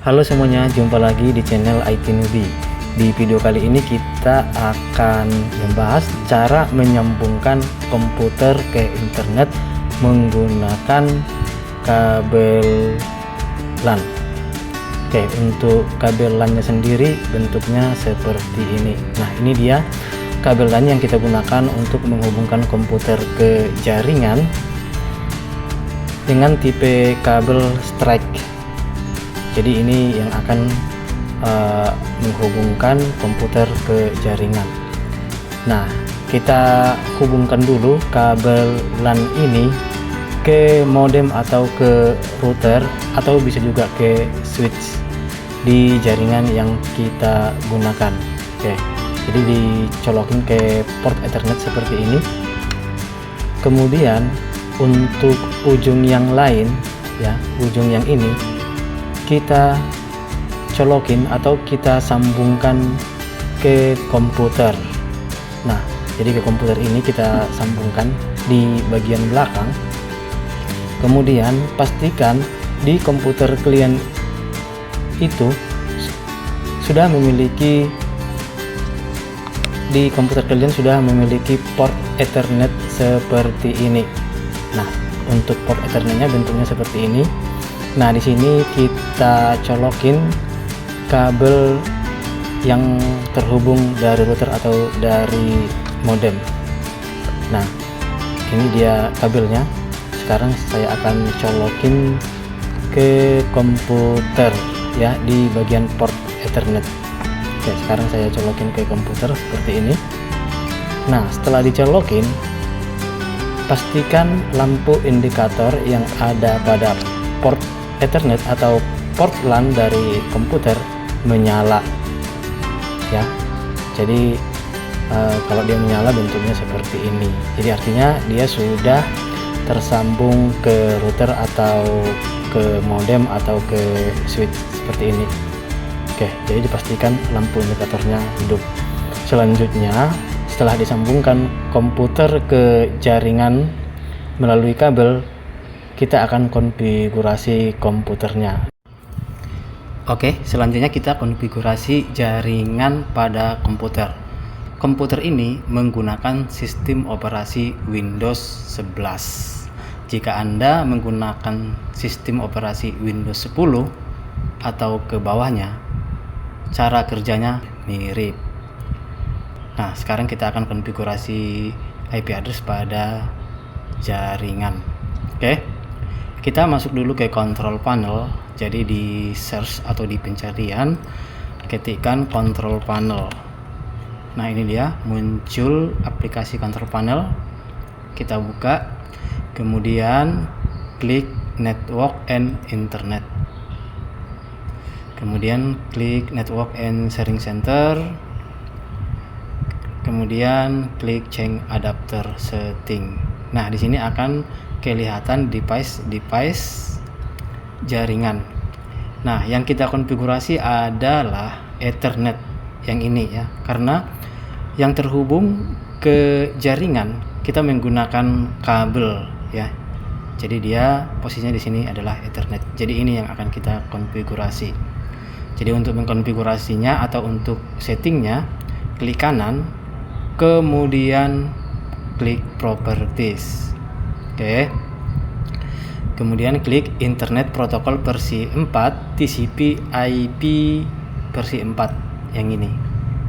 Halo semuanya, jumpa lagi di channel IT Newbie. Di video kali ini kita akan membahas cara menyambungkan komputer ke internet menggunakan kabel LAN. Oke, untuk kabel LAN-nya sendiri bentuknya seperti ini. Nah, ini dia kabel LAN yang kita gunakan untuk menghubungkan komputer ke jaringan dengan tipe kabel strike. Jadi ini yang akan menghubungkan komputer ke jaringan. Nah, kita hubungkan dulu kabel LAN ini ke modem atau ke router, atau bisa juga ke switch di jaringan yang kita gunakan. Oke, jadi dicolokin ke port Ethernet seperti ini. Kemudian untuk ujung yang lain, ya, ujung yang ini kita colokin atau kita sambungkan ke komputer. Nah, jadi ke komputer ini kita sambungkan di bagian belakang. Kemudian pastikan di komputer kalian itu sudah memiliki port Ethernet seperti ini. Nah, untuk port Ethernetnya bentuknya seperti ini. Nah, di sini kita colokin kabel yang terhubung dari router atau dari modem. Nah, ini dia kabelnya. Sekarang saya akan colokin ke komputer, ya, di bagian port Ethernet. Oke, sekarang saya colokin ke komputer seperti ini. Nah, setelah dicolokin, pastikan lampu indikator yang ada pada port Ethernet atau port LAN dari komputer menyala, ya. Jadi kalau dia menyala bentuknya seperti ini, jadi artinya dia sudah tersambung ke router atau ke modem atau ke switch seperti ini. Oke, jadi dipastikan lampu indikatornya hidup. Selanjutnya, setelah disambungkan komputer ke jaringan melalui kabel, kita akan konfigurasi komputernya. Oke, selanjutnya kita konfigurasi jaringan pada komputer. Komputer ini menggunakan sistem operasi Windows 11. Jika Anda menggunakan sistem operasi Windows 10 atau ke bawahnya, cara kerjanya mirip. Nah, sekarang kita akan konfigurasi IP address pada jaringan. Oke, kita masuk dulu ke control panel. Jadi di search atau di pencarian ketikkan control panel. Nah, ini dia muncul aplikasi control panel. Kita buka, kemudian klik network and internet, kemudian klik network and sharing center, kemudian klik change adapter setting. Nah, di sini akan kelihatan device jaringan. Nah, yang kita konfigurasi adalah Ethernet yang ini, ya, karena yang terhubung ke jaringan kita menggunakan kabel, ya. Jadi dia posisinya di sini adalah Ethernet. Jadi ini yang akan kita konfigurasi. Jadi untuk mengkonfigurasinya atau untuk settingnya, klik kanan, kemudian klik properties. Oke. Kemudian klik Internet Protocol versi 4 TCP IP versi 4 yang ini.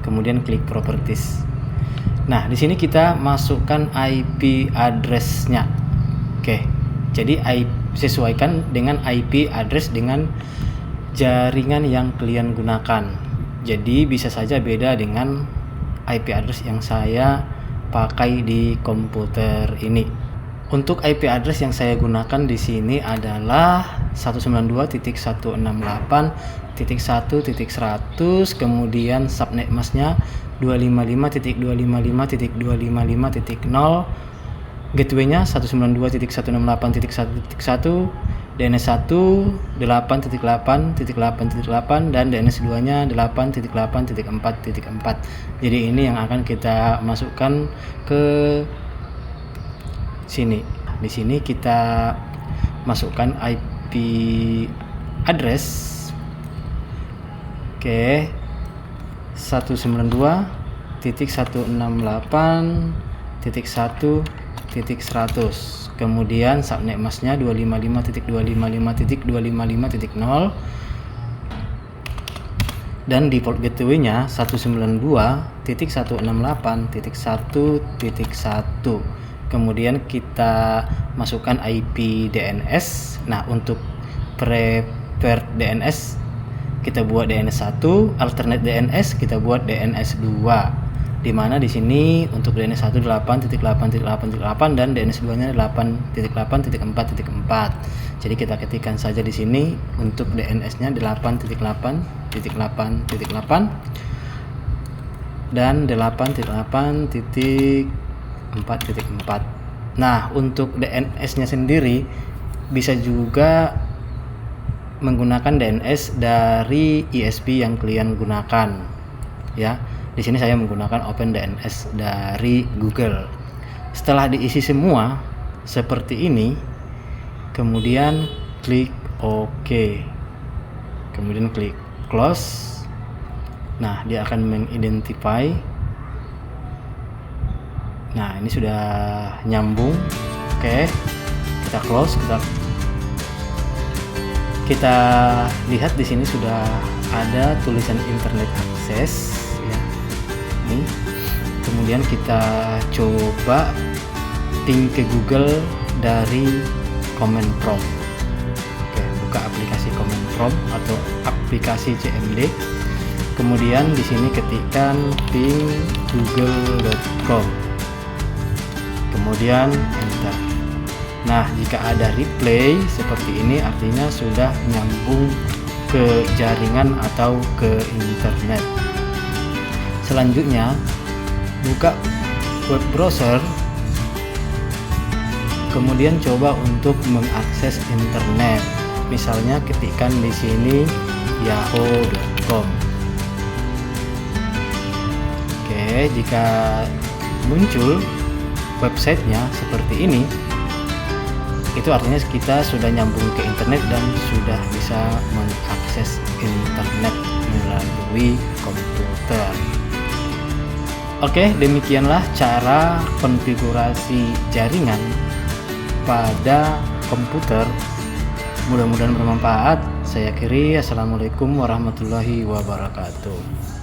Kemudian klik Properties. Nah, di sini kita masukkan IP address-nya. Oke. Jadi sesuaikan dengan IP address dengan jaringan yang kalian gunakan. Jadi bisa saja beda dengan IP address yang saya pakai di komputer ini. Untuk IP address yang saya gunakan di sini adalah 192.168.1.100, kemudian subnet masknya 255.255.255.0, gateway-nya 192.168.1.1, DNS 1 8.8.8.8 dan DNS 2-nya 8.8.4.4. Jadi ini yang akan kita masukkan ke sini. Di sini kita masukkan IP address Oke, 192.168.1.100. Kemudian subnet masknya 255.255.255.0 dan default gateway-nya 192.168.1.1. Kemudian kita masukkan IP DNS. Nah, untuk preferred DNS kita buat DNS 1, alternate DNS kita buat DNS 2. Di mana di sini untuk DNS 1 8.8.8.8 dan DNS 2-nya 8.8.4.4. Jadi kita ketikkan saja di sini untuk DNS-nya 8.8.8.8 dan 8.8.4.4. Nah, untuk DNS-nya sendiri bisa juga menggunakan DNS dari ISP yang kalian gunakan, ya. Di sini saya menggunakan OpenDNS dari Google. Setelah diisi semua seperti ini, kemudian klik OK, kemudian klik close. Nah, dia akan mengidentify. Nah, ini sudah nyambung. Oke, kita close. Kita lihat di sini sudah ada tulisan internet access, ya. Ini. Kemudian kita coba ping ke Google dari command prompt. Oke, buka aplikasi command prompt atau aplikasi CMD. Kemudian di sini ketikkan ping google.com. Kemudian enter. Nah, jika ada replay seperti ini artinya sudah nyambung ke jaringan atau ke internet. Selanjutnya, buka web browser. Kemudian coba untuk mengakses internet. Misalnya ketikkan di sini yahoo.com. Oke, jika muncul websitenya seperti ini, itu artinya kita sudah nyambung ke internet dan sudah bisa mengakses internet melalui komputer. Oke, demikianlah cara konfigurasi jaringan pada komputer. Mudah-mudahan bermanfaat. Saya akhiri. Assalamualaikum warahmatullahi wabarakatuh.